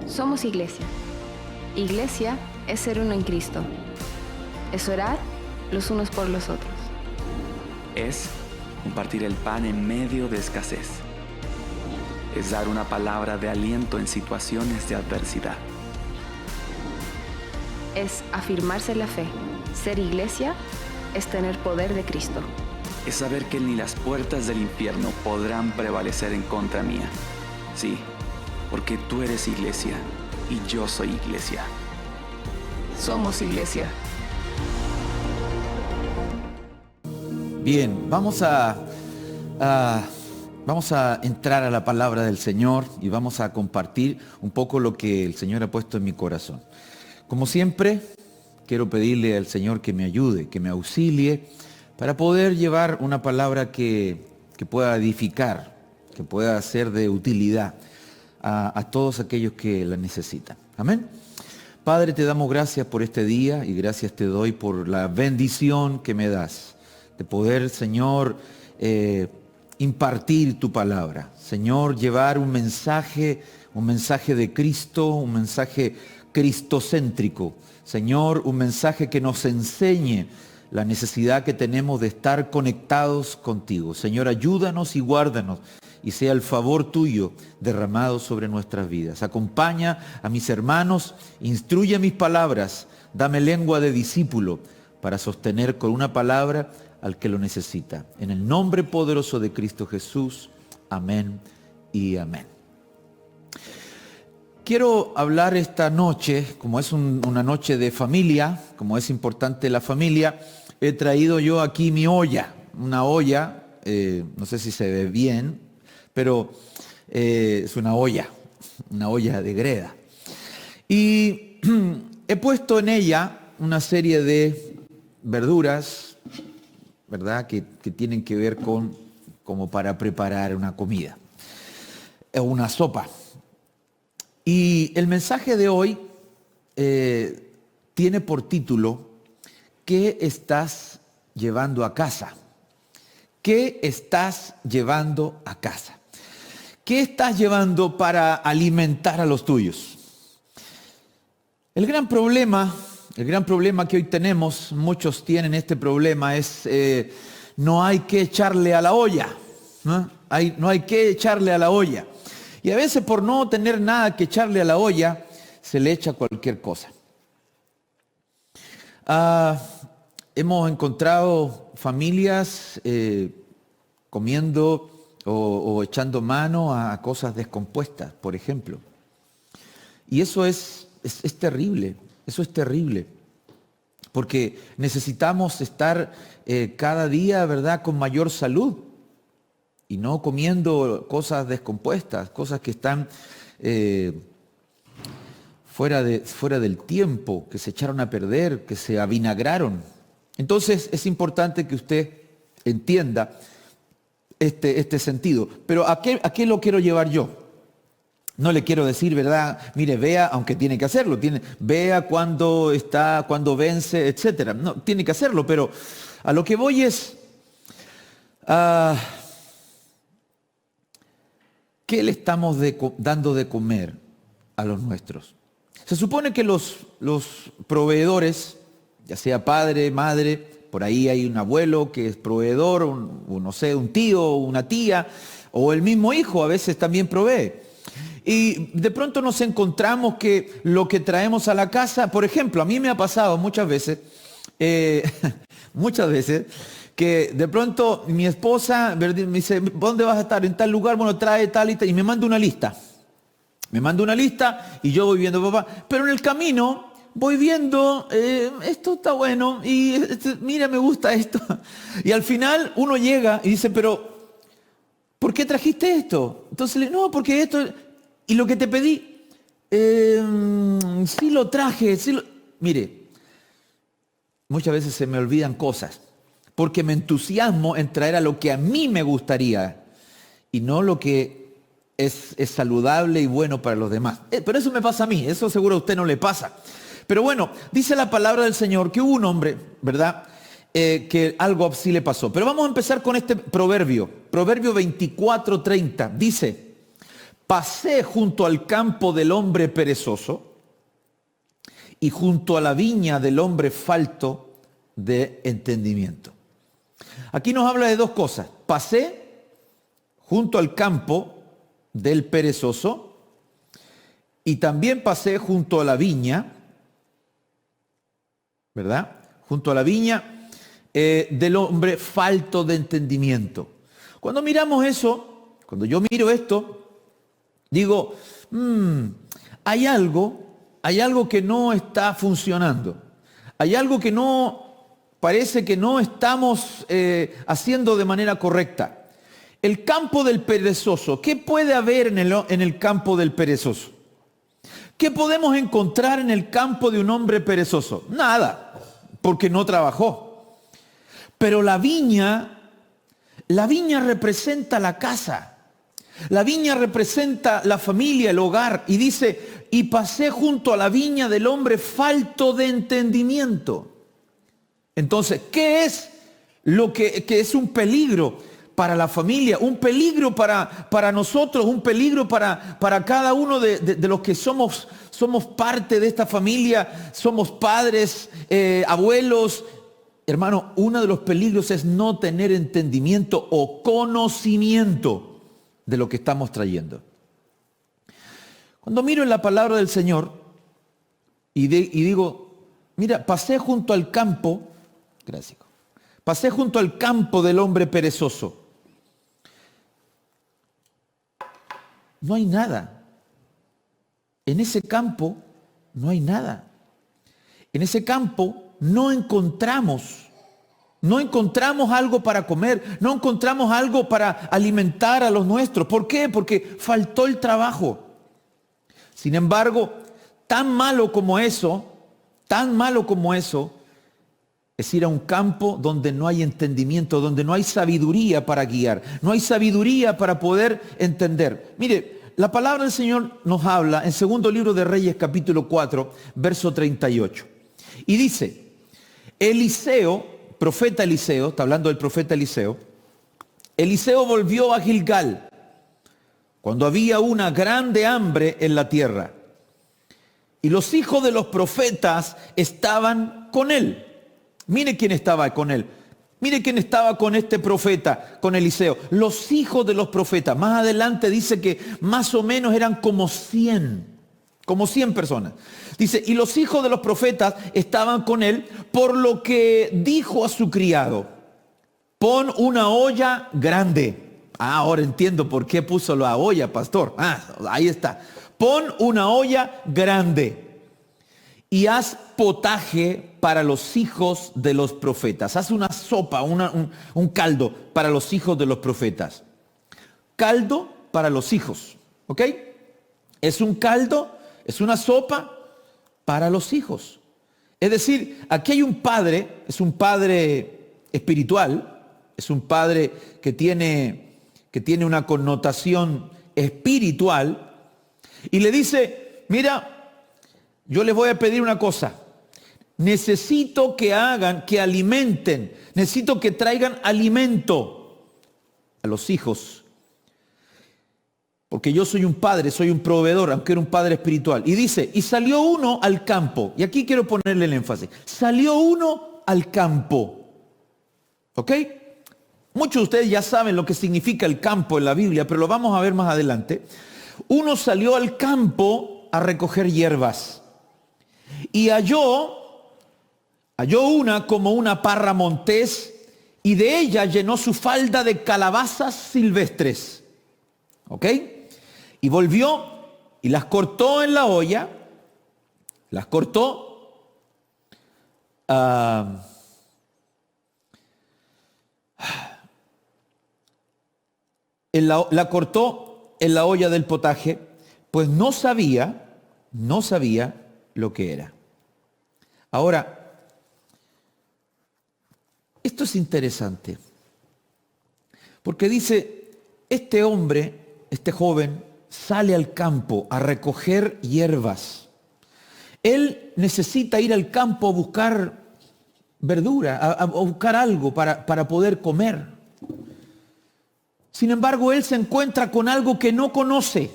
Somos iglesia. Iglesia es ser uno en Cristo. Es orar los unos por los otros. Es compartir el pan en medio de escasez. Es dar una palabra de aliento en situaciones de adversidad. Es afirmarse en la fe. Ser iglesia es tener poder de Cristo. Es saber que ni las puertas del infierno podrán prevalecer en contra mía. Sí, porque tú eres iglesia y yo soy iglesia. Somos iglesia. Bien, vamos a entrar a la palabra del Señor y vamos a compartir un poco lo que el Señor ha puesto en mi corazón. Como siempre, quiero pedirle al Señor que me ayude, que me auxilie para poder llevar una palabra que pueda edificar, que pueda ser de utilidad a todos aquellos que la necesitan. Amén. Padre, te damos gracias por este día y gracias te doy por la bendición que me das de poder, Señor, impartir tu palabra. Señor, llevar un mensaje de Cristo, un mensaje cristocéntrico. Señor, un mensaje que nos enseñe la necesidad que tenemos de estar conectados contigo. Señor, ayúdanos y guárdanos y sea el favor tuyo derramado sobre nuestras vidas. Acompaña a mis hermanos, instruye mis palabras, dame lengua de discípulo para sostener con una palabra al que lo necesita. En el nombre poderoso de Cristo Jesús, amén y amén. Quiero hablar esta noche, como es una noche de familia, como es importante la familia, he traído yo aquí mi olla, una olla, no sé si se ve bien, pero es una olla de greda. Y he puesto en ella una serie de verduras, ¿verdad?, que tienen que ver con como para preparar una comida, una sopa. Y el mensaje de hoy tiene por título, ¿qué estás llevando a casa? ¿Qué estás llevando a casa? ¿Qué estás llevando para alimentar a los tuyos? El gran problema que hoy tenemos, muchos tienen este problema, es no hay que echarle a la olla, ¿no? No hay que echarle a la olla. Y a veces por no tener nada que echarle a la olla, se le echa cualquier cosa. Hemos encontrado familias comiendo o echando mano a cosas descompuestas, por ejemplo. Y eso es terrible, eso es terrible. Porque necesitamos estar cada día, ¿verdad?, con mayor salud. Y no comiendo cosas descompuestas, cosas que están fuera del tiempo, que se echaron a perder, que se avinagraron. Entonces es importante que usted entienda este sentido. Pero ¿a qué lo quiero llevar yo? No le quiero decir, ¿verdad? Mire, vea, aunque tiene que hacerlo, vea cuándo vence, etcétera. No, tiene que hacerlo, pero a lo que voy es ¿qué le estamos dando de comer a los nuestros? Se supone que los proveedores, ya sea padre, madre, por ahí hay un abuelo que es proveedor, no sé, un tío, una tía, o el mismo hijo a veces también provee. Y de pronto nos encontramos que lo que traemos a la casa, por ejemplo, a mí me ha pasado muchas veces, que de pronto mi esposa me dice, ¿dónde vas a estar? En tal lugar, bueno, trae tal y tal, y me manda una lista. Me manda una lista y yo voy viendo, papá, pero en el camino voy viendo, esto está bueno, y mira, me gusta esto. Y al final uno llega y dice, pero, ¿por qué trajiste esto? Entonces, no, porque esto, y lo que te pedí, sí lo traje, Mire, muchas veces se me olvidan cosas, porque me entusiasmo en traer a lo que a mí me gustaría y no lo que es saludable y bueno para los demás. Pero eso me pasa a mí, eso seguro a usted no le pasa. Pero bueno, dice la palabra del Señor que hubo un hombre, ¿verdad?, que algo así le pasó. Pero vamos a empezar con este proverbio. Proverbio 24:30. Dice, pasé junto al campo del hombre perezoso y junto a la viña del hombre falto de entendimiento. Aquí nos habla de dos cosas. Pasé junto al campo del perezoso y también pasé junto a la viña, ¿verdad? Junto a la viña del hombre falto de entendimiento. Cuando miramos eso, cuando yo miro esto, digo, hay algo que no está funcionando. Hay algo que no, parece que no estamos haciendo de manera correcta. El campo del perezoso, ¿qué puede haber en el campo del perezoso? ¿Qué podemos encontrar en el campo de un hombre perezoso? Nada, porque no trabajó. Pero la viña representa la casa. La viña representa la familia, el hogar. Y dice, y pasé junto a la viña del hombre falto de entendimiento. Entonces, ¿qué es lo que es un peligro para la familia? Un peligro para nosotros, un peligro para cada uno de los que somos parte de esta familia, somos padres, abuelos. Hermano, uno de los peligros es no tener entendimiento o conocimiento de lo que estamos trayendo. Cuando miro en la palabra del Señor y digo, mira, pasé junto al campo, gracias, pasé junto al campo del hombre perezoso. No hay nada. En ese campo no hay nada. En ese campo no encontramos algo para comer, no encontramos algo para alimentar a los nuestros. ¿Por qué? Porque faltó el trabajo. Sin embargo, tan malo como eso, es ir a un campo donde no hay entendimiento, donde no hay sabiduría para guiar, no hay sabiduría para poder entender. Mire, la palabra del Señor nos habla en segundo libro de Reyes, capítulo 4, verso 38. Y dice, Eliseo, profeta Eliseo, está hablando del profeta Eliseo, Eliseo volvió a Gilgal cuando había una grande hambre en la tierra. Y los hijos de los profetas estaban con él. Mire quién estaba con él. Mire quién estaba con este profeta, con Eliseo. Los hijos de los profetas. Más adelante dice que más o menos eran como 100 personas. Dice, y los hijos de los profetas estaban con él, por lo que dijo a su criado, pon una olla grande. Ahora entiendo por qué puso la olla, pastor. Ahí está. Pon una olla grande y haz potaje para los hijos de los profetas. Haz una sopa, un caldo para los hijos de los profetas. Caldo para los hijos, ¿ok? Es un caldo, es una sopa para los hijos. Es decir, aquí hay un padre, es un padre espiritual, es un padre que tiene una connotación espiritual, y le dice, mira, yo les voy a pedir una cosa. Necesito que alimenten, necesito que traigan alimento a los hijos. Porque yo soy un padre, soy un proveedor, aunque era un padre espiritual. Y dice, y salió uno al campo. Y aquí quiero ponerle el énfasis. Salió uno al campo. ¿Ok? Muchos de ustedes ya saben lo que significa el campo en la Biblia, pero lo vamos a ver más adelante. Uno salió al campo a recoger hierbas. Y halló una como una parra montés, y de ella llenó su falda de calabazas silvestres. ¿Ok? Y volvió y las cortó en la olla, las cortó, la cortó en la olla del potaje, pues no sabía lo que era. Ahora, esto es interesante, porque dice, este hombre, este joven, sale al campo a recoger hierbas. Él necesita ir al campo a buscar verdura, a buscar algo para poder comer. Sin embargo, él se encuentra con algo que no conoce.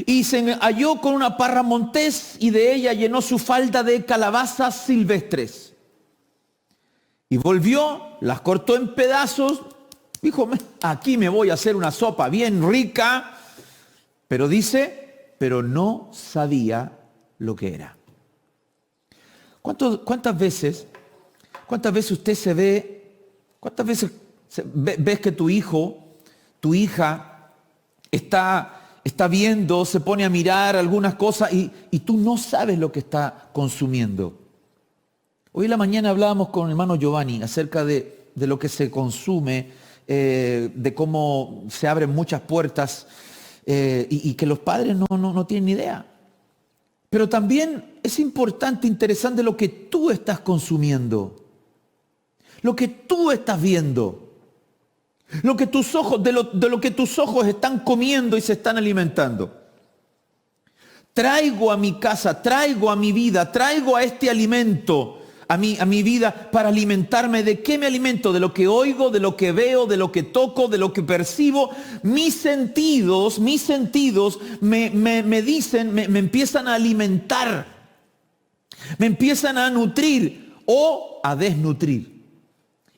Y se halló con una parra montés y de ella llenó su falda de calabazas silvestres. Y volvió, las cortó en pedazos, dijo, aquí me voy a hacer una sopa bien rica, pero dice, pero no sabía lo que era. ¿Cuántas veces usted se ve, ves que tu hijo, tu hija está viendo, se pone a mirar algunas cosas y tú no sabes lo que está consumiendo? Hoy en la mañana hablábamos con el hermano Giovanni acerca de lo que se consume, de cómo se abren muchas puertas y que los padres no tienen ni idea. Pero también es importante, interesante lo que tú estás consumiendo, lo que tú estás viendo, lo que tus ojos, de lo que tus ojos están comiendo y se están alimentando. Traigo a mi casa, traigo a mi vida, traigo a este alimento a mi vida para alimentarme. ¿De qué me alimento? De lo que oigo, de lo que veo, de lo que toco, de lo que percibo. Mis sentidos me dicen, me empiezan a alimentar, me empiezan a nutrir o a desnutrir.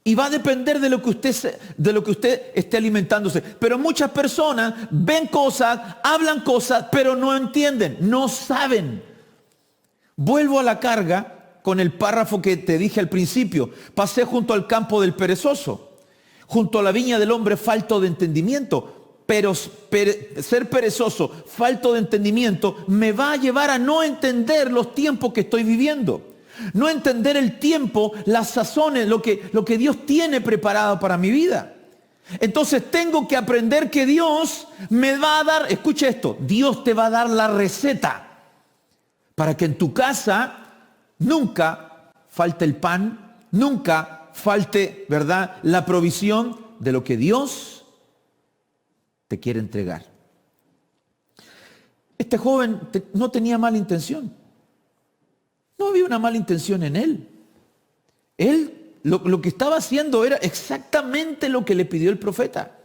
Y va a depender de lo que usted esté alimentándose. Pero muchas personas ven cosas, hablan cosas, pero no entienden, no saben. Vuelvo a la carga con el párrafo que te dije al principio. Pasé junto al campo del perezoso, junto a la viña del hombre falto de entendimiento. Pero ser perezoso, falto de entendimiento, me va a llevar a no entender los tiempos que estoy viviendo. No entender el tiempo, las sazones, lo que Dios tiene preparado para mi vida. Entonces tengo que aprender que Dios me va a dar, escuche esto, Dios te va a dar la receta para que en tu casa nunca falte el pan, nunca falte, ¿verdad?, la provisión de lo que Dios te quiere entregar. Este joven no tenía mala intención. No había una mala intención en él. Él lo que estaba haciendo era exactamente lo que le pidió el profeta.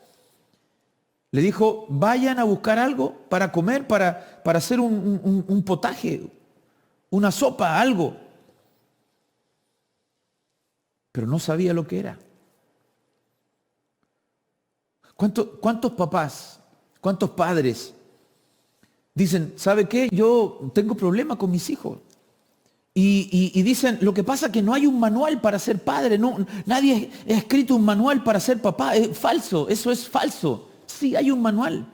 Le dijo, vayan a buscar algo para comer, para hacer un potaje, una sopa, algo. Pero no sabía lo que era. ¿Cuántos papás, cuántos padres dicen, ¿sabe qué? Yo tengo problemas con mis hijos. Y dicen, lo que pasa es que no hay un manual para ser padre, nadie ha escrito un manual para ser papá. Es falso, eso es falso. Sí, hay un manual.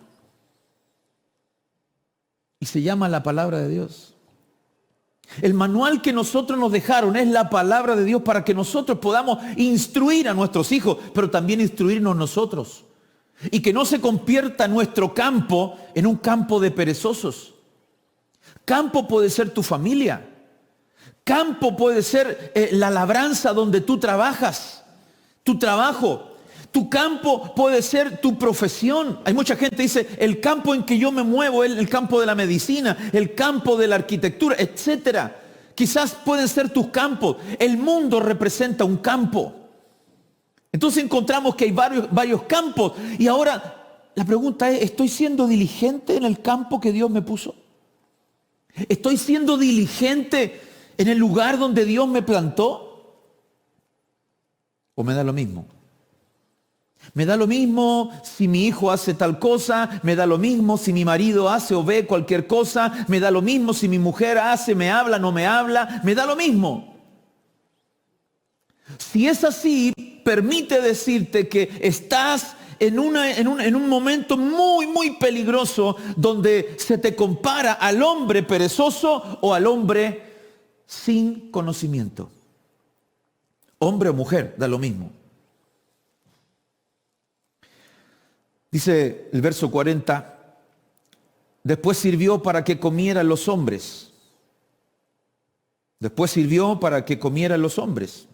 Y se llama la palabra de Dios. El manual que nosotros nos dejaron es la palabra de Dios para que nosotros podamos instruir a nuestros hijos, pero también instruirnos nosotros. Y que no se convierta nuestro campo en un campo de perezosos. Campo puede ser tu familia. Campo puede ser la labranza donde tú trabajas, tu trabajo. Tu campo puede ser tu profesión. Hay mucha gente que dice, el campo en que yo me muevo es el campo de la medicina, el campo de la arquitectura, etcétera. Quizás pueden ser tus campos. El mundo representa un campo. Entonces encontramos que hay varios campos. Y ahora la pregunta es, ¿estoy siendo diligente en el campo que Dios me puso? ¿Estoy siendo diligente en el lugar donde Dios me plantó? ¿O me da lo mismo? Me da lo mismo si mi hijo hace tal cosa, me da lo mismo si mi marido hace o ve cualquier cosa, me da lo mismo si mi mujer hace, me habla, no me habla, me da lo mismo. Si es así, permite decirte que estás en un momento muy, muy peligroso donde se te compara al hombre perezoso o al hombre sin conocimiento. Hombre o mujer, da lo mismo. Dice el verso 40, después sirvió para que comieran los hombres. Después sirvió para que comieran los hombres.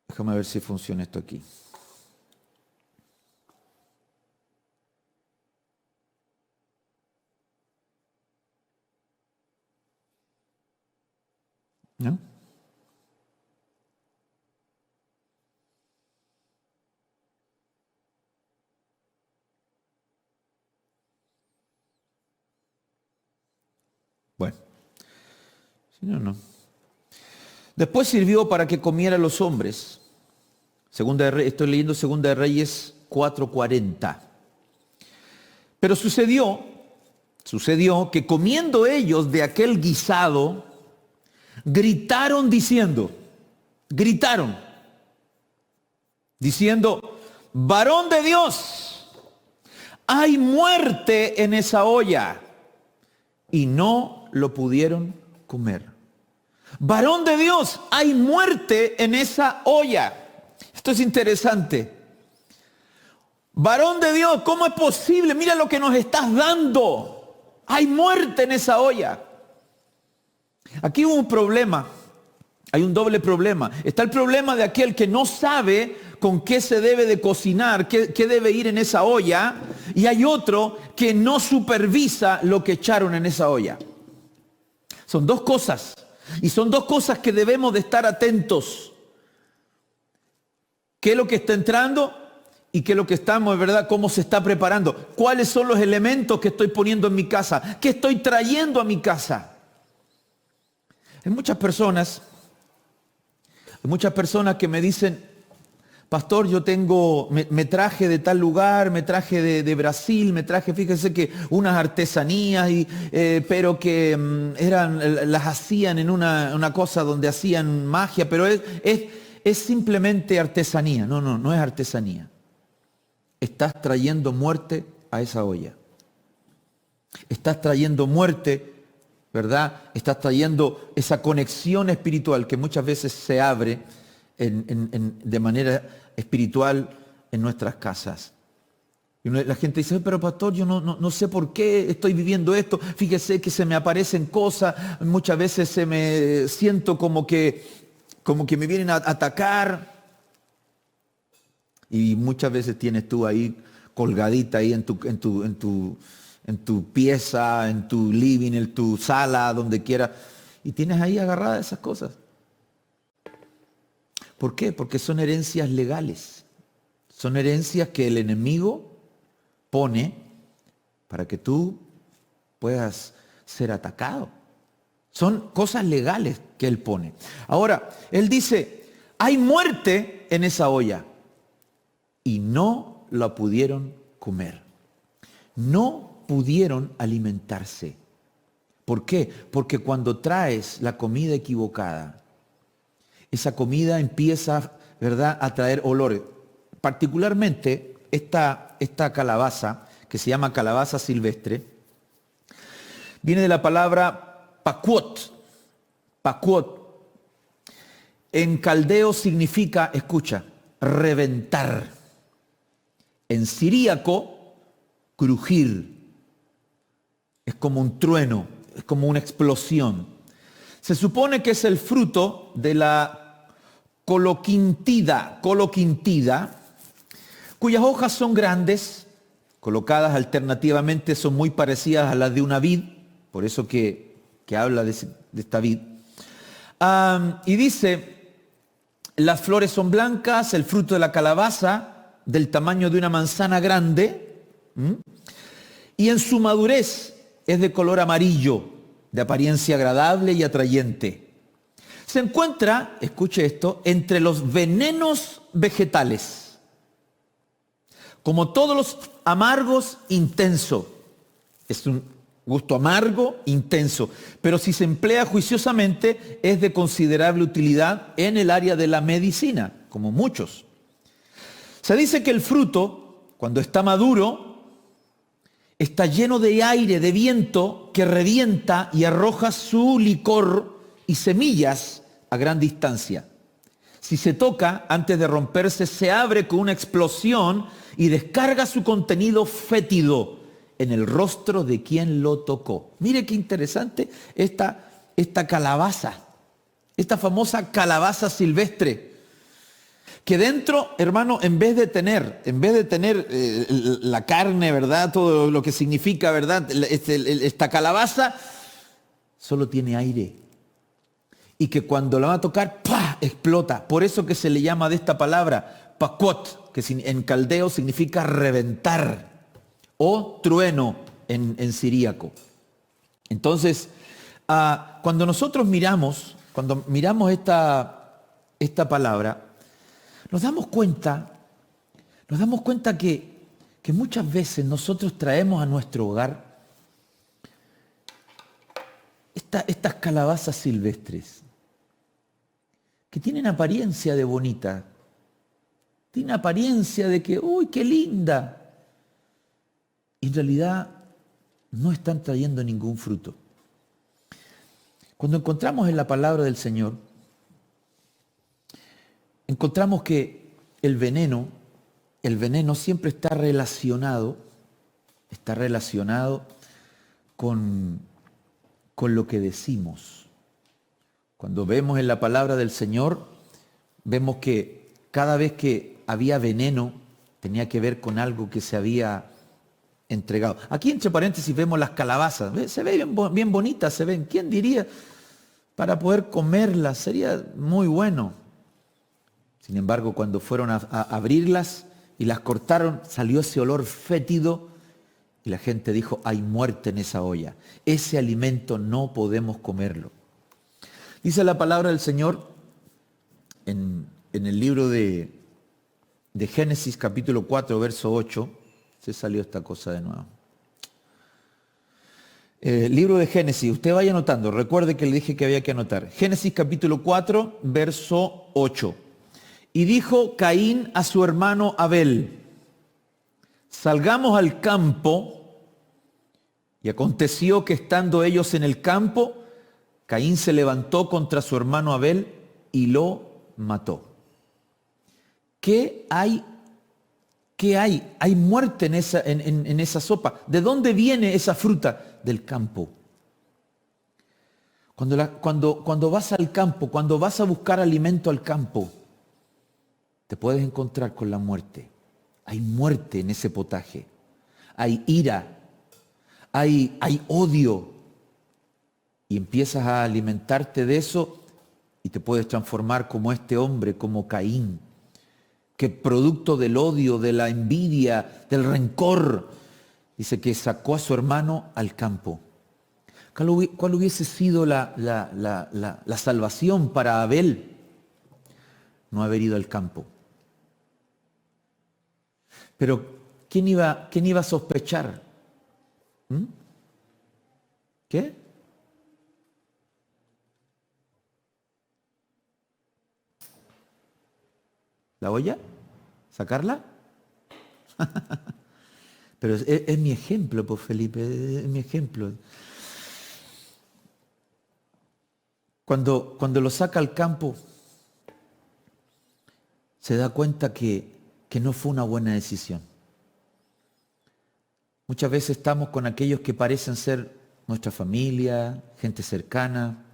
Déjame ver si funciona esto aquí. ¿No? ¿Sí o no? Después sirvió para que comieran los hombres. Estoy leyendo Segunda de Reyes 4:40. Pero sucedió que comiendo ellos de aquel guisado, gritaron diciendo, varón de Dios, hay muerte en esa olla. Y no lo pudieron comer. Varón de Dios, hay muerte en esa olla. Esto es interesante. Varón de Dios, ¿cómo es posible? Mira lo que nos estás dando. Hay muerte en esa olla. Aquí hubo un problema. Hay un doble problema. Está el problema de aquel que no sabe con qué se debe de cocinar, qué debe ir en esa olla. Y hay otro que no supervisa lo que echaron en esa olla. Son dos cosas. Y son dos cosas que debemos de estar atentos. ¿Qué es lo que está entrando? Y qué es lo que estamos, ¿verdad? ¿Cómo se está preparando? ¿Cuáles son los elementos que estoy poniendo en mi casa? ¿Qué estoy trayendo a mi casa? Hay muchas personas que me dicen, pastor, yo me traje de tal lugar, me traje de Brasil, fíjese que unas artesanías, pero que las hacían en una cosa donde hacían magia, pero es simplemente artesanía. No es artesanía. Estás trayendo muerte a esa olla. Estás trayendo muerte, ¿verdad? Estás trayendo esa conexión espiritual que muchas veces se abre de manera espiritual en nuestras casas. Y la gente dice, pero pastor, yo no sé por qué estoy viviendo esto. Fíjese que se me aparecen cosas, muchas veces me siento como que me vienen a atacar. Y muchas veces tienes tú ahí colgadita ahí en tu pieza, en tu living, en tu sala, donde quiera, y tienes ahí agarradas esas cosas. ¿Por qué? Porque son herencias legales. Son herencias que el enemigo pone para que tú puedas ser atacado. Son cosas legales que él pone. Ahora, él dice, hay muerte en esa olla. Y no la pudieron comer. No pudieron alimentarse. ¿Por qué? Porque cuando traes la comida equivocada, esa comida empieza, ¿verdad?, a traer olores. Particularmente esta calabaza, que se llama calabaza silvestre, viene de la palabra pacuot. Pacuot. En caldeo significa, escucha, reventar. En siríaco, crujir. Es como un trueno, es como una explosión. Se supone que es el fruto de la coloquintida, cuyas hojas son grandes, colocadas alternativamente, son muy parecidas a las de una vid, por eso que habla de esta vid. Y dice, las flores son blancas, el fruto de la calabaza, del tamaño de una manzana grande, y en su madurez es de color amarillo, de apariencia agradable y atrayente. Se encuentra, escuche esto, entre los venenos vegetales. Como todos los amargos, intenso. Es un gusto amargo, intenso. Pero si se emplea juiciosamente, es de considerable utilidad en el área de la medicina, como muchos. Se dice que el fruto, cuando está maduro, está lleno de aire, de viento, que revienta y arroja su licor y semillas a gran distancia. Si se toca, antes de romperse, se abre con una explosión y descarga su contenido fétido en el rostro de quien lo tocó. Mire qué interesante esta calabaza, esta famosa calabaza silvestre. Que dentro, hermano, en vez de tener la carne, ¿verdad? Todo lo que significa, ¿verdad? Esta calabaza, solo tiene aire. Y que cuando la va a tocar, ¡pah!, explota. Por eso que se le llama de esta palabra, pacuot, que en caldeo significa reventar. O trueno en siríaco. Entonces, Cuando nosotros miramos esta palabra, nos damos cuenta que muchas veces nosotros traemos a nuestro hogar estas calabazas silvestres, que tienen apariencia de bonita, tienen apariencia de que, ¡uy, qué linda! Y en realidad no están trayendo ningún fruto. Cuando encontramos en la palabra del Señor, encontramos que el veneno siempre está relacionado con lo que decimos. Cuando vemos en la palabra del Señor, vemos que cada vez que había veneno, tenía que ver con algo que se había entregado. Aquí entre paréntesis vemos las calabazas, se ven bien bonitas, se ven. ¿Quién diría? Para poder comerlas sería muy bueno. Sin embargo, cuando fueron a abrirlas y las cortaron, salió ese olor fétido y la gente dijo, hay muerte en esa olla. Ese alimento no podemos comerlo. Dice la palabra del Señor en el libro de Génesis capítulo 4, verso 8. Se salió esta cosa de nuevo. Libro de Génesis, usted vaya anotando, recuerde que le dije que había que anotar. Génesis capítulo 4, verso 8. Y dijo Caín a su hermano Abel, salgamos al campo. Y aconteció que estando ellos en el campo, Caín se levantó contra su hermano Abel y lo mató. ¿Qué hay? Hay muerte en esa sopa. ¿De dónde viene esa fruta? Del campo. Cuando vas al campo, cuando vas a buscar alimento al campo, te puedes encontrar con la muerte. Hay muerte en ese potaje. Hay ira. Hay odio. Y empiezas a alimentarte de eso y te puedes transformar como este hombre, como Caín, que producto del odio, de la envidia, del rencor, dice que sacó a su hermano al campo. ¿Cuál hubiese sido la salvación para Abel? No haber ido al campo. Pero ¿quién iba a sospechar? ¿Qué? ¿La olla? ¿Sacarla? Pero es mi ejemplo, pues Felipe, es mi ejemplo. Cuando lo saca al campo, se da cuenta que no fue una buena decisión. Muchas veces estamos con aquellos que parecen ser nuestra familia, gente cercana,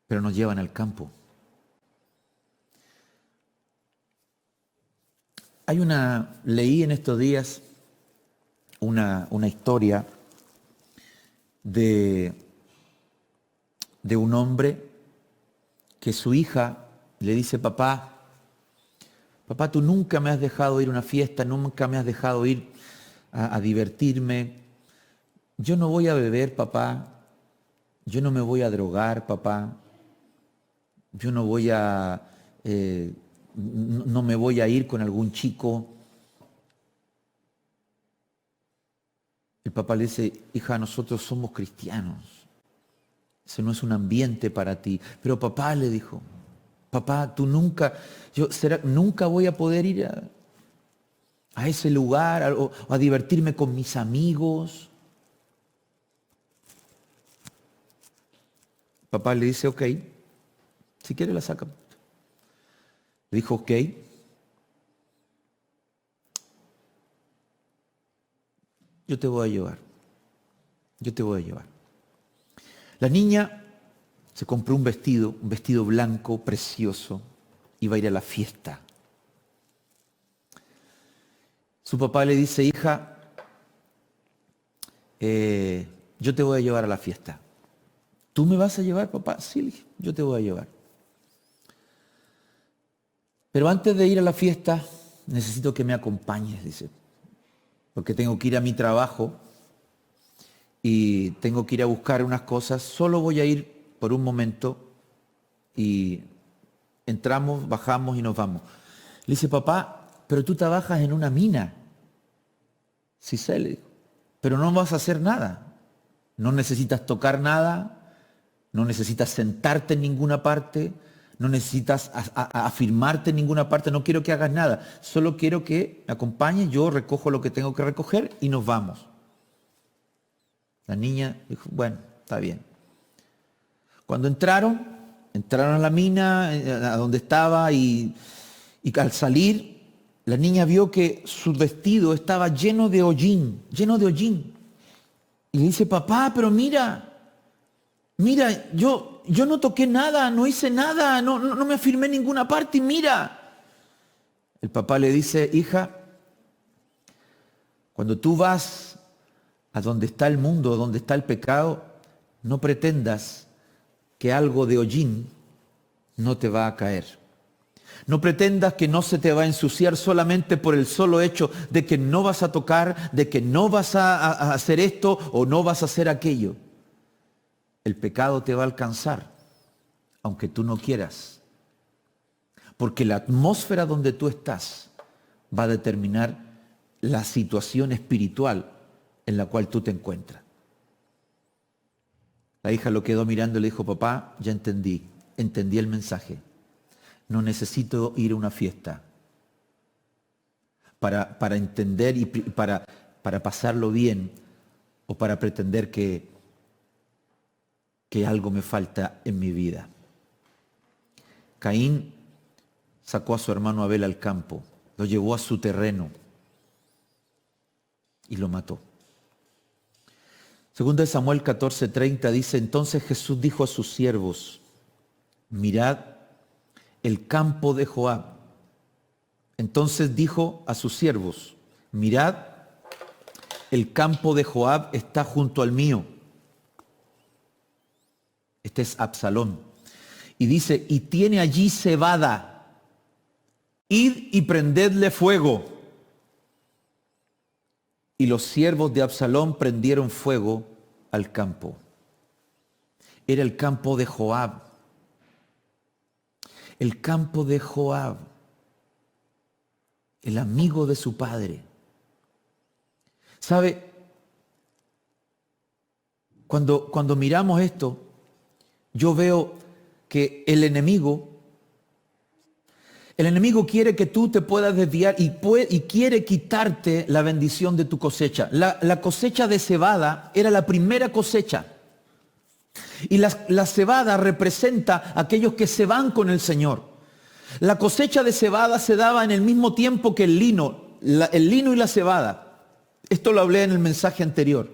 pero nos llevan al campo. Leí en estos días una historia de un hombre que su hija le dice, papá, tú nunca me has dejado ir a una fiesta, nunca me has dejado ir a divertirme. Yo no voy a beber, papá. Yo no me voy a drogar, papá. Yo no voy no me voy a ir con algún chico. El papá le dice, hija, nosotros somos cristianos. Ese no es un ambiente para ti. Pero papá, le dijo, papá, tú nunca voy a poder ir a ese lugar o a divertirme con mis amigos. Papá le dice, ok, si quiere la saca. Le dijo, ok. Yo te voy a llevar. Yo te voy a llevar. La niña se compró un vestido blanco, precioso. Iba a ir a la fiesta. Su papá le dice, hija, yo te voy a llevar a la fiesta. ¿Tú me vas a llevar, papá? Sí, yo te voy a llevar. Pero antes de ir a la fiesta, necesito que me acompañes, dice. Porque tengo que ir a mi trabajo y tengo que ir a buscar unas cosas, solo voy a ir por un momento y entramos, bajamos y nos vamos. Le dice, papá, pero tú trabajas en una mina. Sí sé, le digo, pero no vas a hacer nada. No necesitas tocar nada, no necesitas sentarte en ninguna parte, no necesitas afirmarte en ninguna parte, no quiero que hagas nada. Solo quiero que me acompañes, yo recojo lo que tengo que recoger y nos vamos. La niña dijo, bueno, está bien. Cuando entraron a la mina, a donde estaba, y al salir, la niña vio que su vestido estaba lleno de hollín. Y le dice, papá, pero mira, yo no toqué nada, no hice nada, no me afirmé en ninguna parte, y mira. El papá le dice, hija, cuando tú vas a donde está el mundo, donde está el pecado, no pretendas que algo de hollín no te va a caer. No pretendas que no se te va a ensuciar solamente por el solo hecho de que no vas a tocar, de que no vas a hacer esto o no vas a hacer aquello. El pecado te va a alcanzar, aunque tú no quieras. Porque la atmósfera donde tú estás va a determinar la situación espiritual en la cual tú te encuentras. La hija lo quedó mirando y le dijo, papá, ya entendí el mensaje. No necesito ir a una fiesta para entender y para pasarlo bien o para pretender que algo me falta en mi vida. Caín sacó a su hermano Abel al campo, lo llevó a su terreno y lo mató. Segundo de Samuel 14:30 dice, entonces Jesús dijo a sus siervos, mirad el campo de Joab. Entonces dijo a sus siervos, mirad, el campo de Joab está junto al mío. Este es Absalón. Y dice, y tiene allí cebada. Id y prendedle fuego. Y los siervos de Absalón prendieron fuego al campo. Era el campo de Joab. El campo de Joab, el amigo de su padre. ¿Sabe? Cuando miramos esto, yo veo que el enemigo quiere que tú te puedas desviar y quiere quitarte la bendición de tu cosecha. La cosecha de cebada era la primera cosecha. Y la cebada representa a aquellos que se van con el Señor. La cosecha de cebada se daba en el mismo tiempo que el lino y la cebada. Esto lo hablé en el mensaje anterior.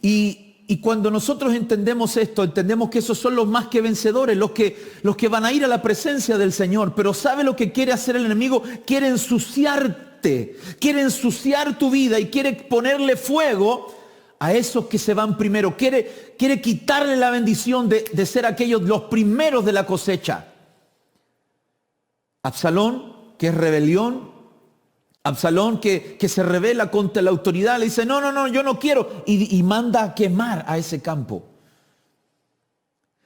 Y cuando nosotros entendemos esto, entendemos que esos son los más que vencedores, los que van a ir a la presencia del Señor. Pero ¿sabe lo que quiere hacer el enemigo? Quiere ensuciarte, quiere ensuciar tu vida y quiere ponerle fuego a esos que se van primero. Quiere quitarle la bendición de ser aquellos los primeros de la cosecha. Absalón, que es rebelión. Absalón que se rebela contra la autoridad, le dice, no, yo no quiero. Y manda a quemar a ese campo.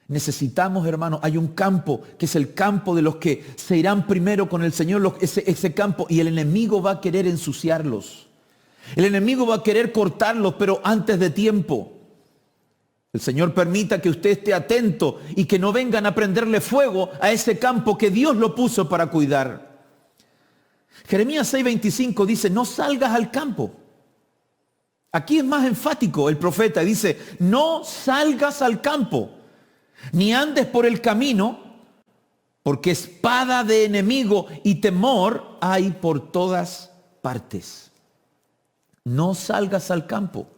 Necesitamos, hermanos, hay un campo que es el campo de los que se irán primero con el Señor, ese campo, y el enemigo va a querer ensuciarlos. El enemigo va a querer cortarlos, pero antes de tiempo. El Señor permita que usted esté atento y que no vengan a prenderle fuego a ese campo que Dios lo puso para cuidar. Jeremías 6:25 dice, no salgas al campo. Aquí es más enfático el profeta, dice, no salgas al campo, ni andes por el camino, porque espada de enemigo y temor hay por todas partes. No salgas al campo.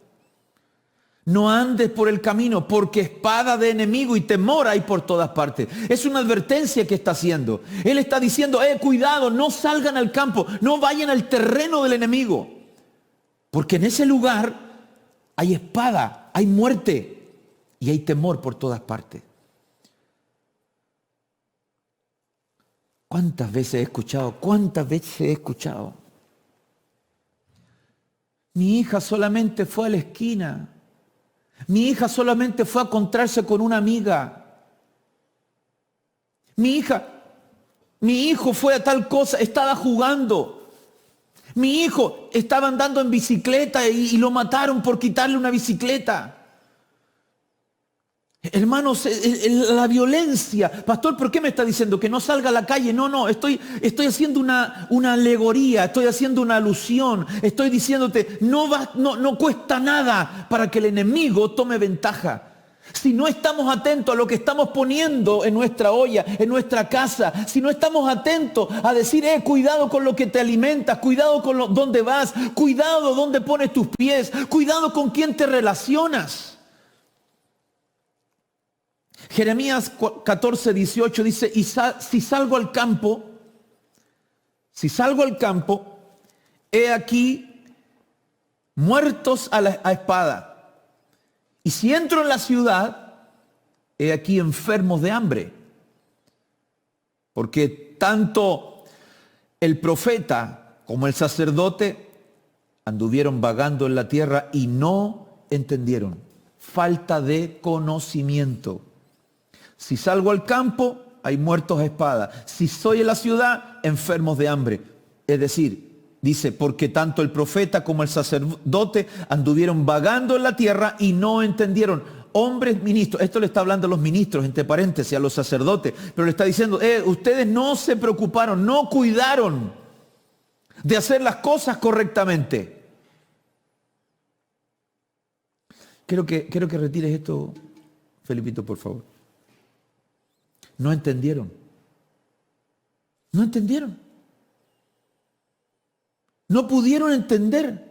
No andes por el camino, porque espada de enemigo y temor hay por todas partes. Es una advertencia que está haciendo. Él está diciendo, cuidado, no salgan al campo, no vayan al terreno del enemigo. Porque en ese lugar hay espada, hay muerte y hay temor por todas partes. ¿Cuántas veces he escuchado? Mi hija solamente fue a la esquina. Mi hija solamente fue a encontrarse con una amiga. Mi hijo fue a tal cosa, estaba jugando. Mi hijo estaba andando en bicicleta y lo mataron por quitarle una bicicleta. Hermanos, la violencia. Pastor, ¿por qué me está diciendo que no salga a la calle? No, estoy haciendo una alegoría, estoy haciendo una alusión. Estoy diciéndote, no cuesta nada para que el enemigo tome ventaja. Si no estamos atentos a lo que estamos poniendo en nuestra olla, en nuestra casa, si no estamos atentos a decir, cuidado con lo que te alimentas, cuidado con dónde vas, cuidado dónde pones tus pies, cuidado con quién te relacionas. Jeremías 14, 18 dice, si salgo al campo, he aquí muertos a espada. Y si entro en la ciudad, he aquí enfermos de hambre. Porque tanto el profeta como el sacerdote anduvieron vagando en la tierra y no entendieron. Falta de conocimiento. Si salgo al campo, hay muertos a espada. Si soy en la ciudad, enfermos de hambre. Es decir, dice, porque tanto el profeta como el sacerdote anduvieron vagando en la tierra y no entendieron. Hombres ministros, esto le está hablando a los ministros, entre paréntesis, a los sacerdotes, pero le está diciendo, ustedes no se preocuparon, no cuidaron de hacer las cosas correctamente. Quiero que retires esto, Felipito, por favor. No entendieron. No entendieron. No pudieron entender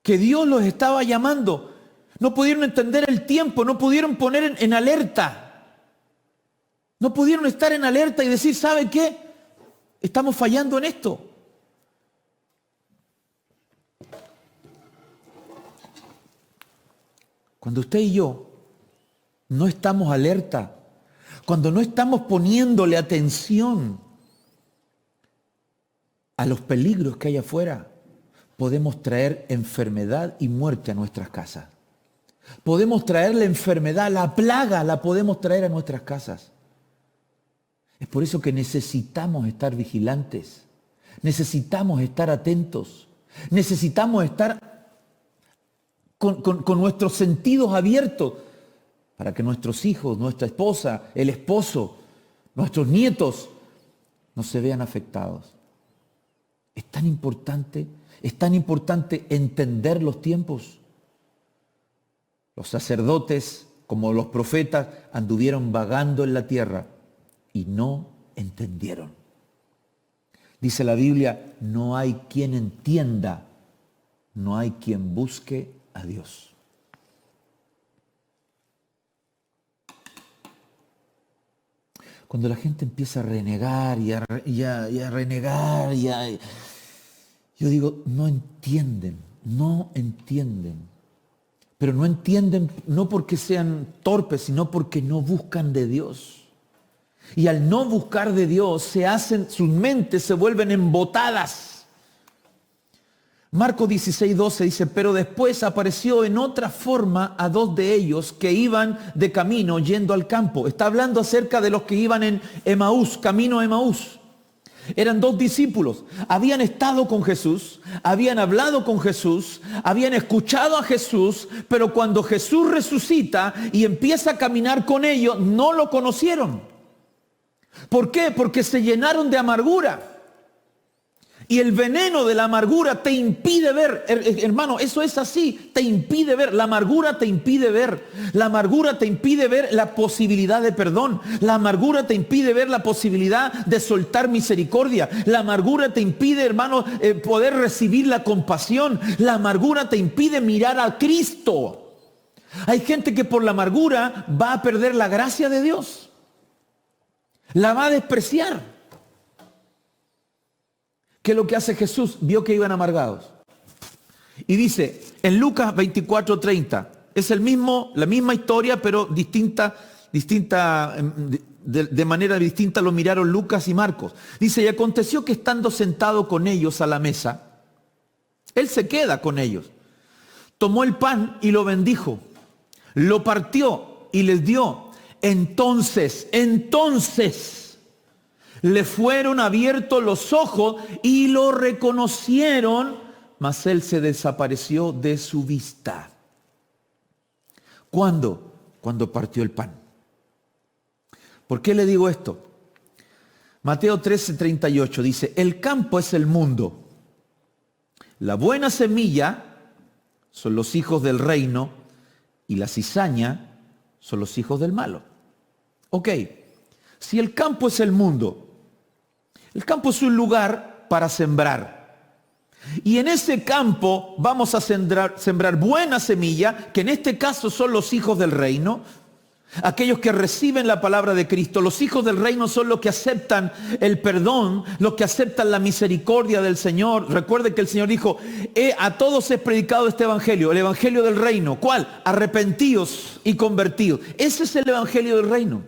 que Dios los estaba llamando. No pudieron entender el tiempo, no pudieron poner en alerta. No pudieron estar en alerta y decir, ¿sabe qué? Estamos fallando en esto. Cuando usted y yo no estamos alerta, cuando no estamos poniéndole atención a los peligros que hay afuera, podemos traer enfermedad y muerte a nuestras casas. Podemos traer la enfermedad, la plaga, la podemos traer a nuestras casas. Es por eso que necesitamos estar vigilantes, necesitamos estar atentos, necesitamos estar con nuestros sentidos abiertos para que nuestros hijos, nuestra esposa, el esposo, nuestros nietos no se vean afectados. Es tan importante entender los tiempos. Los sacerdotes, como los profetas, anduvieron vagando en la tierra y no entendieron. Dice la Biblia, no hay quien entienda, no hay quien busque a Dios. Cuando la gente empieza a renegar y a renegar, yo digo, no entienden. Pero no entienden no porque sean torpes, sino porque no buscan de Dios. Y al no buscar de Dios, sus mentes se vuelven embotadas. Marcos 16:12 dice, pero después apareció en otra forma a dos de ellos que iban de camino yendo al campo. Está hablando acerca de los que iban en Emaús, camino a Emaús. Eran dos discípulos, habían estado con Jesús, habían hablado con Jesús, habían escuchado a Jesús, pero cuando Jesús resucita y empieza a caminar con ellos, no lo conocieron. ¿Por qué? Porque se llenaron de amargura. Y el veneno de la amargura te impide ver, hermano, eso es así, te impide ver, la amargura te impide ver, la amargura te impide ver la posibilidad de perdón, la amargura te impide ver la posibilidad de soltar misericordia, la amargura te impide, hermano, poder recibir la compasión, la amargura te impide mirar a Cristo. Hay gente que por la amargura va a perder la gracia de Dios, la va a despreciar. ¿Qué es lo que hace Jesús? Vio que iban amargados. Y dice, en Lucas 24:30, es la misma historia, pero de manera distinta lo miraron Lucas y Marcos. Dice, y aconteció que estando sentado con ellos a la mesa, Él se queda con ellos. tomó el pan y lo bendijo, lo partió y les dio. Entonces, le fueron abiertos los ojos y lo reconocieron, mas él se desapareció de su vista. ¿Cuándo? Cuando partió el pan. ¿Por qué le digo esto? Mateo 13:38 dice, el campo es el mundo. La buena semilla son los hijos del reino y la cizaña son los hijos del malo. Ok, si el campo es el mundo, el campo es un lugar para sembrar. Y en ese campo vamos a sembrar buena semilla, que en este caso son los hijos del reino, aquellos que reciben la palabra de Cristo. Los hijos del reino son los que aceptan el perdón, los que aceptan la misericordia del Señor. Recuerde que el Señor dijo, a todos es predicado este evangelio, el evangelio del reino. ¿Cuál? Arrepentidos y convertidos. Ese es el evangelio del reino.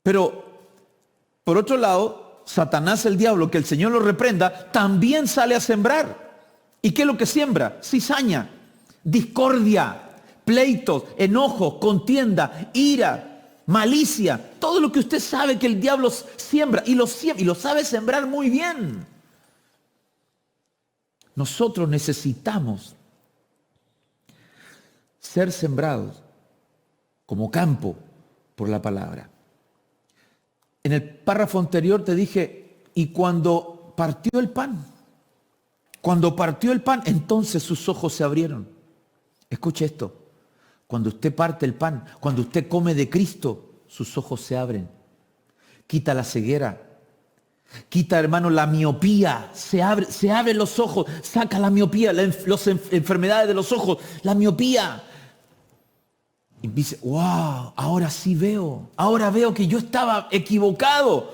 Pero, por otro lado, Satanás, el diablo, que el Señor lo reprenda, también sale a sembrar. ¿Y qué es lo que siembra? Cizaña, discordia, pleitos, enojos, contienda, ira, malicia, todo lo que usted sabe que el diablo siembra y lo sabe sembrar muy bien. Nosotros necesitamos ser sembrados como campo por la palabra. En el párrafo anterior te dije, y cuando partió el pan, entonces sus ojos se abrieron. Escuche esto. Cuando usted parte el pan, cuando usted come de Cristo, sus ojos se abren. Quita la ceguera. Quita, hermano, la miopía. Se abren los ojos. Saca la miopía, las enfermedades de los ojos. La miopía. Y dice, wow, ahora sí veo. Ahora veo que yo estaba equivocado.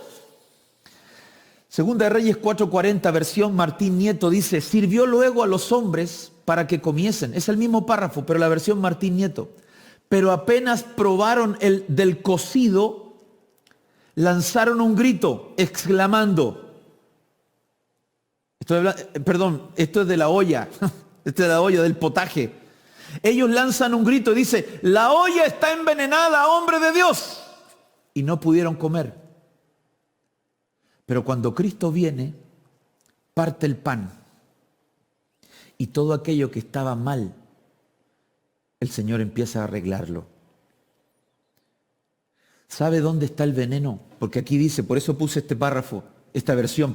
Segunda de Reyes 4:40, versión Martín Nieto, dice, sirvió luego a los hombres para que comiesen. Es el mismo párrafo, pero la versión Martín Nieto. Pero apenas probaron el del cocido, lanzaron un grito, exclamando. Esto es de la olla. Esto es de la olla, del potaje. Ellos lanzan un grito y dice, la olla está envenenada, hombre de Dios. Y no pudieron comer. Pero cuando Cristo viene, parte el pan. Y todo aquello que estaba mal, el Señor empieza a arreglarlo. ¿Sabe dónde está el veneno? Porque aquí dice, por eso puse esta versión,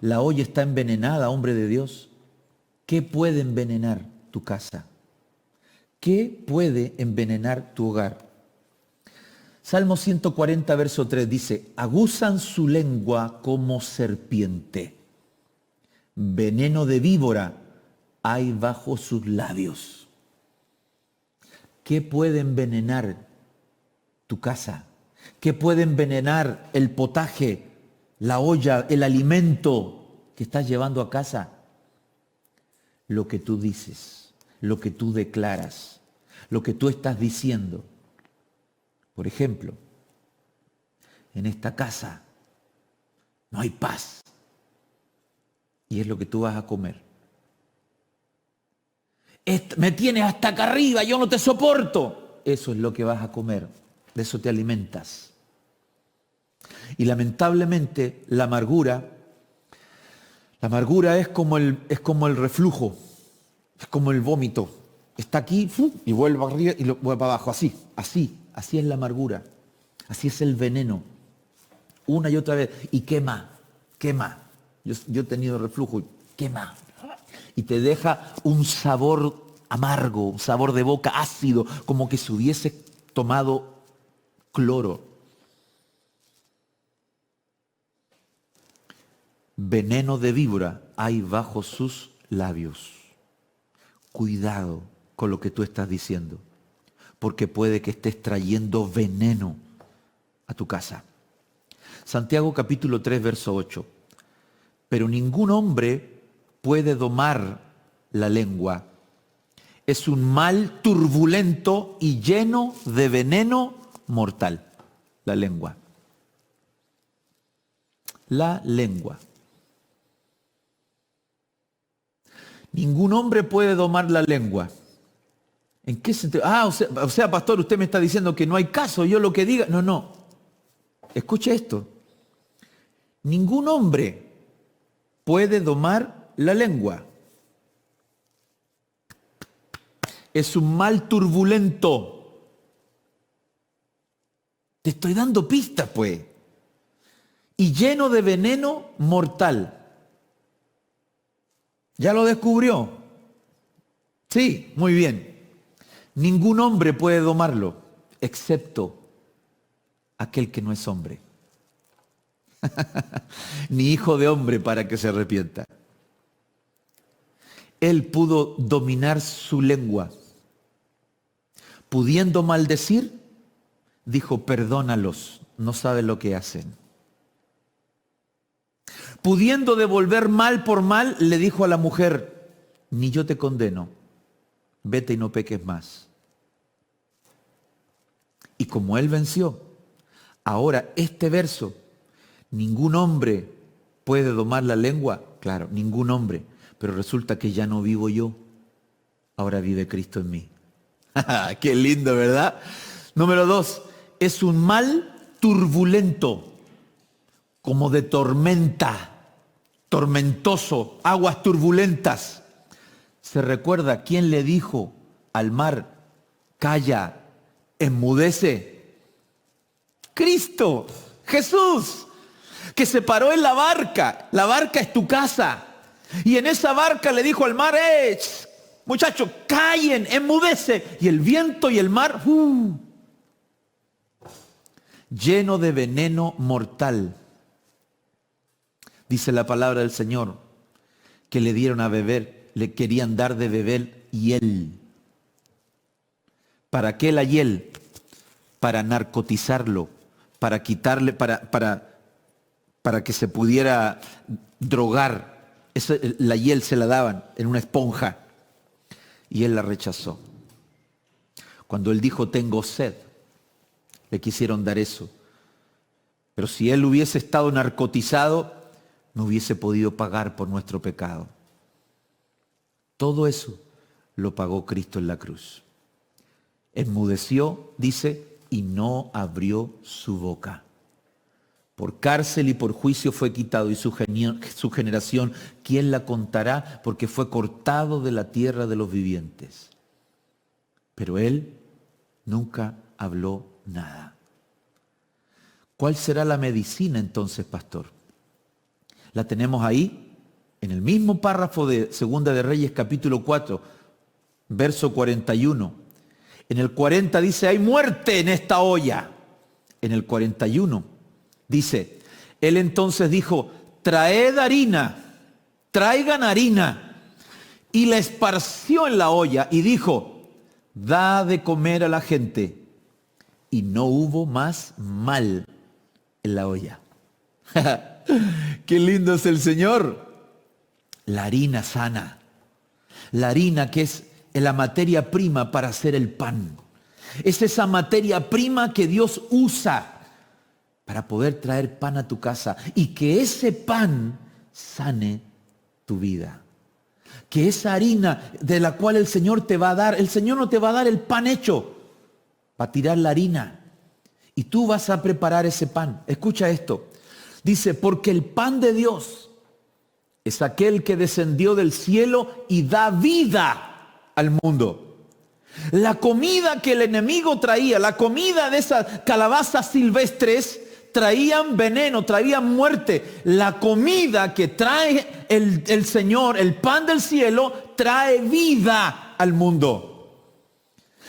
la olla está envenenada, hombre de Dios. ¿Qué puede envenenar tu casa? ¿Qué puede envenenar tu hogar? Salmo 140, verso 3 dice, aguzan su lengua como serpiente. Veneno de víbora hay bajo sus labios. ¿Qué puede envenenar tu casa? ¿Qué puede envenenar el potaje, la olla, el alimento que estás llevando a casa? Lo que tú dices, lo que tú declaras, lo que tú estás diciendo. Por ejemplo, en esta casa no hay paz. Y es lo que tú vas a comer. Me tienes hasta acá arriba, yo no te soporto. Eso es lo que vas a comer. De eso te alimentas. Y lamentablemente la amargura es como el reflujo, es como el vómito. Está aquí y vuelve arriba y vuelve abajo. Así es la amargura. Así es el veneno. Una y otra vez. Y quema. Yo he tenido reflujo y quema. Y te deja un sabor amargo, un sabor de boca ácido, como que se hubiese tomado cloro. Veneno de víbora hay bajo sus labios. Cuidado con lo que tú estás diciendo, porque puede que estés trayendo veneno a tu casa. Santiago capítulo 3, verso 8. Pero ningún hombre puede domar la lengua. Es un mal turbulento y lleno de veneno mortal. La lengua. La lengua. Ningún hombre puede domar la lengua. ¿En qué sentido? O sea, pastor, usted me está diciendo que no hay caso, yo lo que diga. No, no. Escuche esto. Ningún hombre puede domar la lengua. Es un mal turbulento. Te estoy dando pistas, pues. Y lleno de veneno mortal. ¿Ya lo descubrió? Sí, muy bien. Ningún hombre puede domarlo, excepto aquel que no es hombre. Ni hijo de hombre para que se arrepienta. Él pudo dominar su lengua. Pudiendo maldecir, dijo, perdónalos, no saben lo que hacen. Pudiendo devolver mal por mal, le dijo a la mujer, ni yo te condeno, vete y no peques más. Y como él venció, ahora este verso, ningún hombre puede domar la lengua, claro, ningún hombre, pero resulta que ya no vivo yo, ahora vive Cristo en mí. Qué lindo, ¿verdad? Número 2, es un mal turbulento, como de tormenta, tormentoso, aguas turbulentas. ¿Se recuerda quién le dijo al mar, calla, enmudece? Cristo, Jesús, que se paró en la barca es tu casa, y en esa barca le dijo al mar, muchachos, callen, enmudece, y el viento y el mar, lleno de veneno mortal. Dice la palabra del Señor, que le dieron a beber, le querían dar de beber hiel. ¿Para qué la hiel? Para narcotizarlo, para quitarle, para que se pudiera drogar. La hiel se la daban en una esponja y él la rechazó. Cuando él dijo, tengo sed, le quisieron dar eso. Pero si él hubiese estado narcotizado, no hubiese podido pagar por nuestro pecado. Todo eso lo pagó Cristo en la cruz. Enmudeció, dice, y no abrió su boca. Por cárcel y por juicio fue quitado, y su generación, ¿quién la contará? Porque fue cortado de la tierra de los vivientes. Pero él nunca habló nada. ¿Cuál será la medicina entonces, pastor? La tenemos ahí, en el mismo párrafo de Segunda de Reyes, capítulo 4, verso 41. En el 40 dice, hay muerte en esta olla. En el 41 dice, él entonces dijo, traed harina, traigan harina. Y la esparció en la olla y dijo, da de comer a la gente. Y no hubo más mal en la olla. ¡Qué lindo es el Señor! La harina sana. La harina que es la materia prima para hacer el pan. Es esa materia prima que Dios usa para poder traer pan a tu casa y que ese pan sane tu vida. Que esa harina de la cual el Señor te va a dar, el Señor no te va a dar el pan hecho, va a tirar la harina y tú vas a preparar ese pan. Escucha esto. Dice, porque el pan de Dios es aquel que descendió del cielo y da vida al mundo. La comida que el enemigo traía, la comida de esas calabazas silvestres, traían veneno, traían muerte. La comida que trae el Señor, el pan del cielo, trae vida al mundo.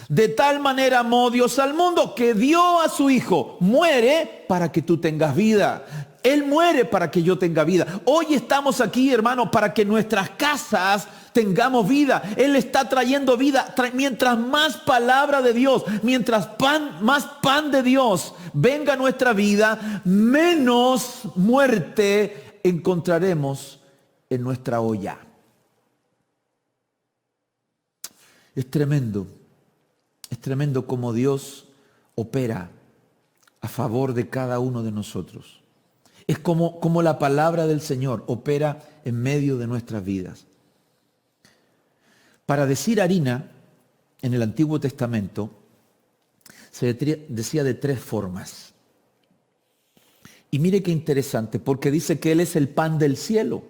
De tal manera amó Dios al mundo que dio a su Hijo. Muere para que tú tengas vida. Él muere para que yo tenga vida. Hoy estamos aquí, hermanos, para que nuestras casas tengamos vida. Él está trayendo vida. Mientras más palabra de Dios, mientras más pan de Dios venga a nuestra vida, menos muerte encontraremos en nuestra olla. Es tremendo cómo Dios opera a favor de cada uno de nosotros. Es como la palabra del Señor opera en medio de nuestras vidas. Para decir harina, en el Antiguo Testamento, se decía de 3 formas. Y mire qué interesante, porque dice que Él es el pan del cielo.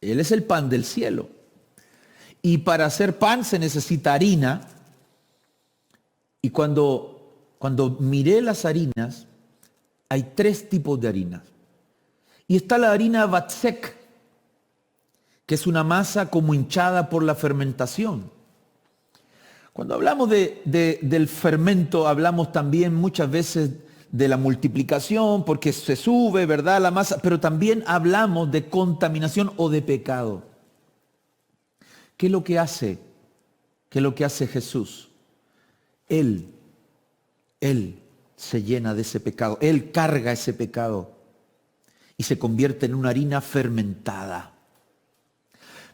Él es el pan del cielo. Y para hacer pan se necesita harina. Y cuando miré las harinas, hay 3 tipos de harinas. Y está la harina batsek, que es una masa como hinchada por la fermentación. Cuando hablamos del fermento, hablamos también muchas veces de la multiplicación, porque se sube, ¿verdad?, la masa, pero también hablamos de contaminación o de pecado. ¿Qué es lo que hace? ¿Qué es lo que hace Jesús? Él se llena de ese pecado, Él carga ese pecado y se convierte en una harina fermentada.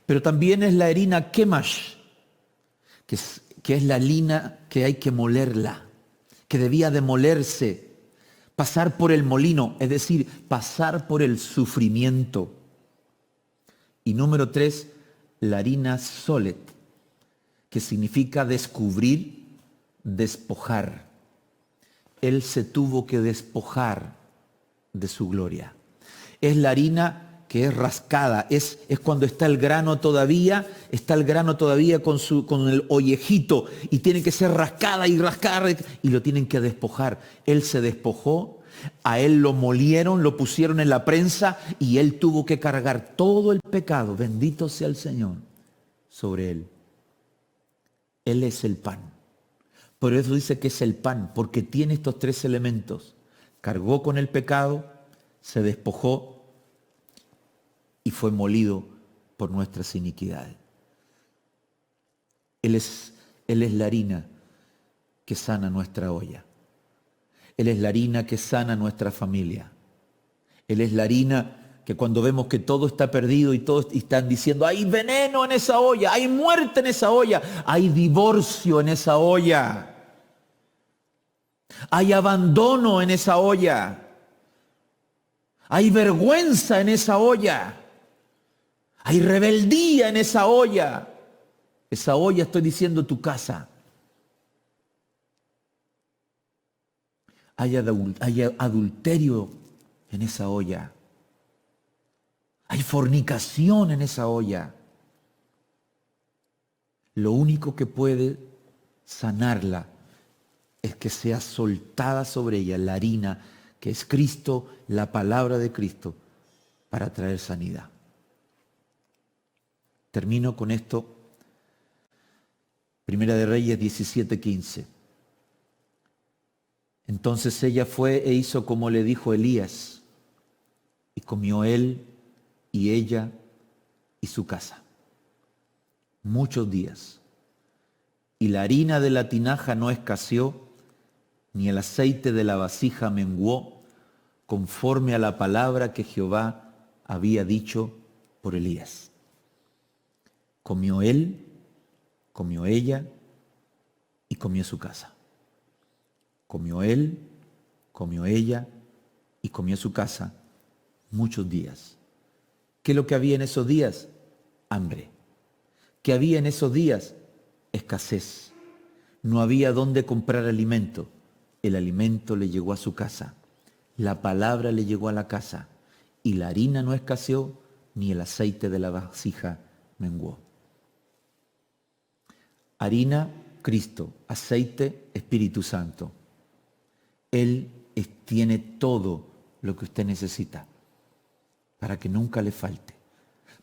Pero también es la harina kemash, que es la harina que hay que molerla, que debía de molerse, pasar por el molino, es decir, pasar por el sufrimiento. Y número 3, la harina solet, que significa descubrir, despojar. Él se tuvo que despojar de su gloria. Es la harina que es rascada, es cuando está el grano todavía con el ollejito y tiene que ser rascada y rascada y lo tienen que despojar. Él se despojó, a Él lo molieron, lo pusieron en la prensa y Él tuvo que cargar todo el pecado, bendito sea el Señor, sobre Él. Él es el pan. Por eso dice que es el pan, porque tiene estos 3 elementos. Cargó con el pecado, se despojó y fue molido por nuestras iniquidades. Él es la harina que sana nuestra olla. Él es la harina que sana nuestra familia. Él es la harina que cuando vemos que todo está perdido y todos están diciendo, hay veneno en esa olla, hay muerte en esa olla, hay divorcio en esa olla, hay abandono en esa olla, hay vergüenza en esa olla, hay rebeldía en esa olla. Esa olla, estoy diciendo, tu casa. Hay adulterio en esa olla. Hay fornicación en esa olla. Lo único que puede sanarla es que sea soltada sobre ella la harina, que es Cristo, la palabra de Cristo, para traer sanidad. Termino con esto. Primera de Reyes 17:15. Entonces ella fue e hizo como le dijo Elías, y comió él y ella y su casa muchos días. Y la harina de la tinaja no escaseó, ni el aceite de la vasija menguó, conforme a la palabra que Jehová había dicho por Elías. Comió él, comió ella y comió su casa. Comió él, comió ella y comió su casa muchos días. ¿Qué es lo que había en esos días? Hambre. ¿Qué había en esos días? Escasez. No había dónde comprar alimento. El alimento le llegó a su casa. La palabra le llegó a la casa. Y la harina no escaseó, ni el aceite de la vasija menguó. Harina, Cristo. Aceite, Espíritu Santo. Él tiene todo lo que usted necesita para que nunca le falte,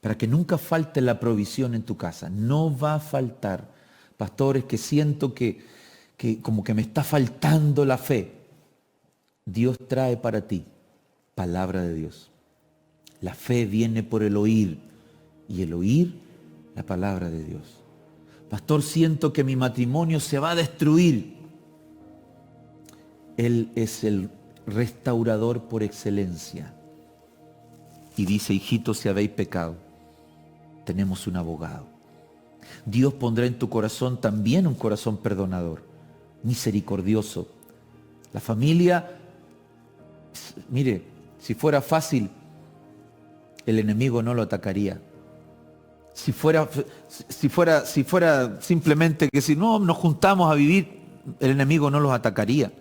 para que nunca falte la provisión en tu casa. No va a faltar. Pastores, que siento que como que me está faltando la fe. Dios trae para ti palabra de Dios. La fe viene por el oír y el oír la palabra de Dios. Pastor, siento que mi matrimonio se va a destruir. Él es el restaurador por excelencia. Y dice, hijitos, si habéis pecado, tenemos un abogado. Dios pondrá en tu corazón también un corazón perdonador, misericordioso. La familia, mire, si fuera fácil, el enemigo no lo atacaría. Si fuera simplemente que si no nos juntamos a vivir, el enemigo no los atacaría.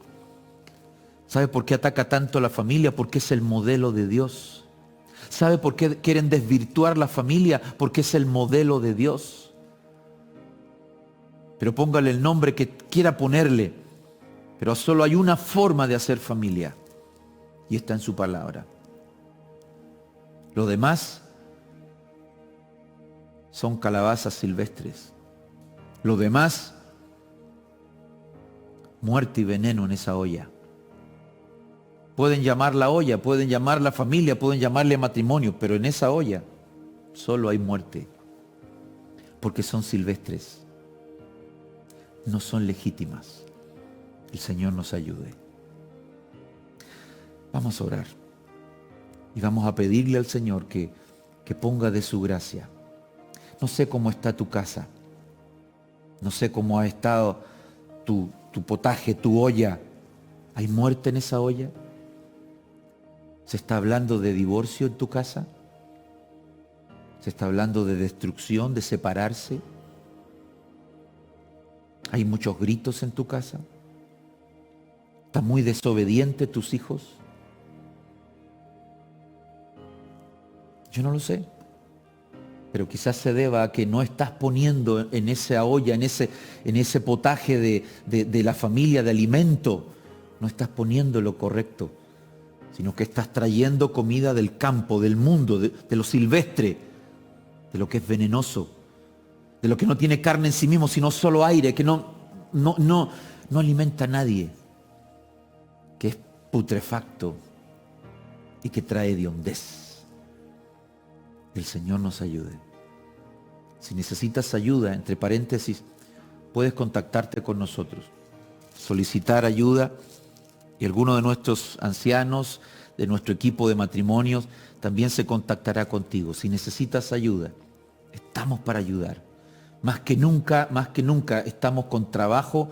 ¿Sabe por qué ataca tanto a la familia? Porque es el modelo de Dios. ¿Sabe por qué quieren desvirtuar la familia? Porque es el modelo de Dios. Pero póngale el nombre que quiera ponerle. Pero solo hay una forma de hacer familia. Y está en su palabra. Lo demás son calabazas silvestres. Lo demás, muerte y veneno en esa olla. Pueden llamarla olla, pueden llamarla familia, pueden llamarle matrimonio, pero en esa olla solo hay muerte. Porque son silvestres. No son legítimas. El Señor nos ayude. Vamos a orar. Y vamos a pedirle al Señor que ponga de su gracia. No sé cómo está tu casa. No sé cómo ha estado tu potaje, tu olla. ¿Hay muerte en esa olla? ¿Se está hablando de divorcio en tu casa? ¿Se está hablando de destrucción, de separarse? ¿Hay muchos gritos en tu casa? ¿Están muy desobedientes tus hijos? Yo no lo sé. Pero quizás se deba a que no estás poniendo en esa olla, en ese potaje de la familia, de alimento, no estás poniendo lo correcto, sino que estás trayendo comida del campo, del mundo, de lo silvestre, de lo que es venenoso, de lo que no tiene carne en sí mismo, sino solo aire, que no alimenta a nadie, que es putrefacto y que trae hediondez. El Señor nos ayude. Si necesitas ayuda, entre paréntesis, puedes contactarte con nosotros, solicitar ayuda, y alguno de nuestros ancianos, de nuestro equipo de matrimonios, también se contactará contigo. Si necesitas ayuda, estamos para ayudar. Más que nunca estamos con trabajo.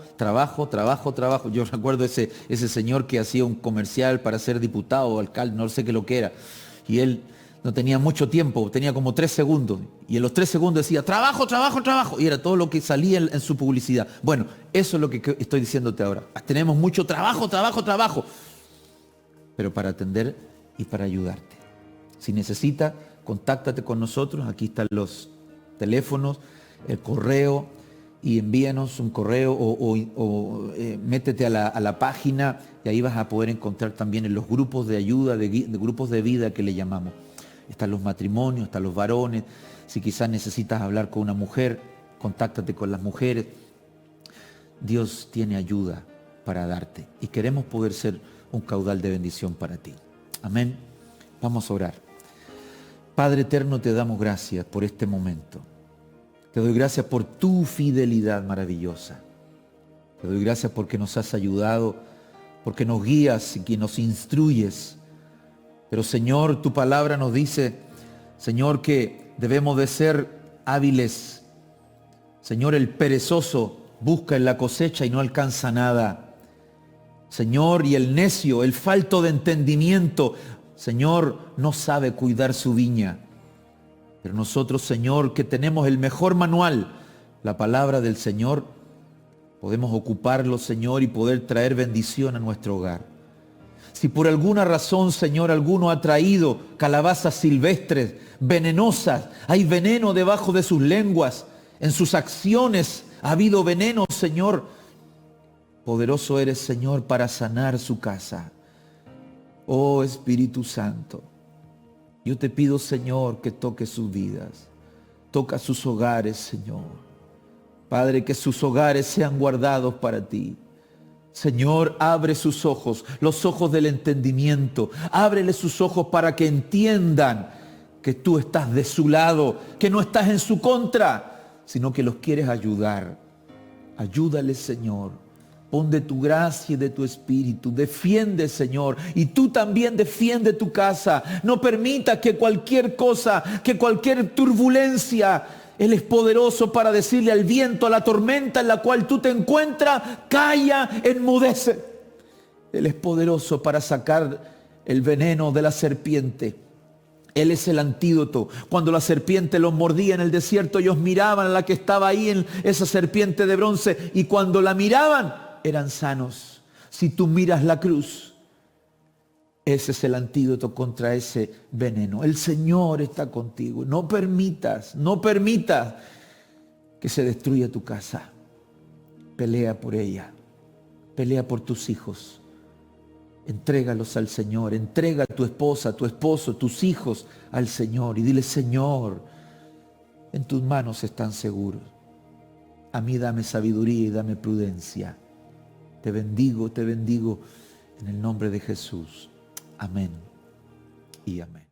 Yo recuerdo ese señor que hacía un comercial para ser diputado o alcalde, no sé qué lo que era, y él no tenía mucho tiempo, tenía como 3 segundos. Y en los 3 segundos decía, trabajo. Y era todo lo que salía en su publicidad. Bueno, eso es lo que estoy diciéndote ahora. Tenemos mucho trabajo. Pero para atender y para ayudarte. Si necesitas, contáctate con nosotros. Aquí están los teléfonos, el correo. Y envíanos un correo o métete a la página. Y ahí vas a poder encontrar también en los grupos de ayuda, de grupos de vida que le llamamos. Están los matrimonios, están los varones. Si quizás necesitas hablar con una mujer, contáctate con las mujeres. Dios tiene ayuda para darte y queremos poder ser un caudal de bendición para ti. Amén. Vamos a orar. Padre eterno, te damos gracias por este momento. Te doy gracias por tu fidelidad maravillosa. Te doy gracias porque nos has ayudado, porque nos guías y que nos instruyes. Pero Señor, tu palabra nos dice, Señor, que debemos de ser hábiles. Señor, el perezoso busca en la cosecha y no alcanza nada. Señor, y el necio, el falto de entendimiento, Señor, no sabe cuidar su viña. Pero nosotros, Señor, que tenemos el mejor manual, la palabra del Señor, podemos ocuparlo, Señor, y poder traer bendición a nuestro hogar. Si por alguna razón, Señor, alguno ha traído calabazas silvestres, venenosas, hay veneno debajo de sus lenguas, en sus acciones ha habido veneno, Señor. Poderoso eres, Señor, para sanar su casa. Oh Espíritu Santo, yo te pido, Señor, que toque sus vidas, toca sus hogares, Señor. Padre, que sus hogares sean guardados para ti. Señor, abre sus ojos, los ojos del entendimiento. Ábrele sus ojos para que entiendan que tú estás de su lado, que no estás en su contra, sino que los quieres ayudar. Ayúdales, Señor. Pon de tu gracia y de tu espíritu. Defiende, Señor. Y tú también defiende tu casa. No permita que cualquier cosa, que cualquier turbulencia, Él es poderoso para decirle al viento, a la tormenta en la cual tú te encuentras, calla, enmudece. Él es poderoso para sacar el veneno de la serpiente Él es el antídoto. Cuando la serpiente los mordía en el desierto, ellos miraban a la que estaba ahí, en esa serpiente de bronce, y cuando la miraban, eran sanos. Si tú miras la cruz, ese es el antídoto contra ese veneno. El Señor está contigo. No permitas que se destruya tu casa. Pelea por ella. Pelea por tus hijos. Entrégalos al Señor. Entrega a tu esposa, tu esposo, tus hijos al Señor. Y dile, Señor, en tus manos están seguros. A mí dame sabiduría y dame prudencia. Te bendigo en el nombre de Jesús. Amén y amén.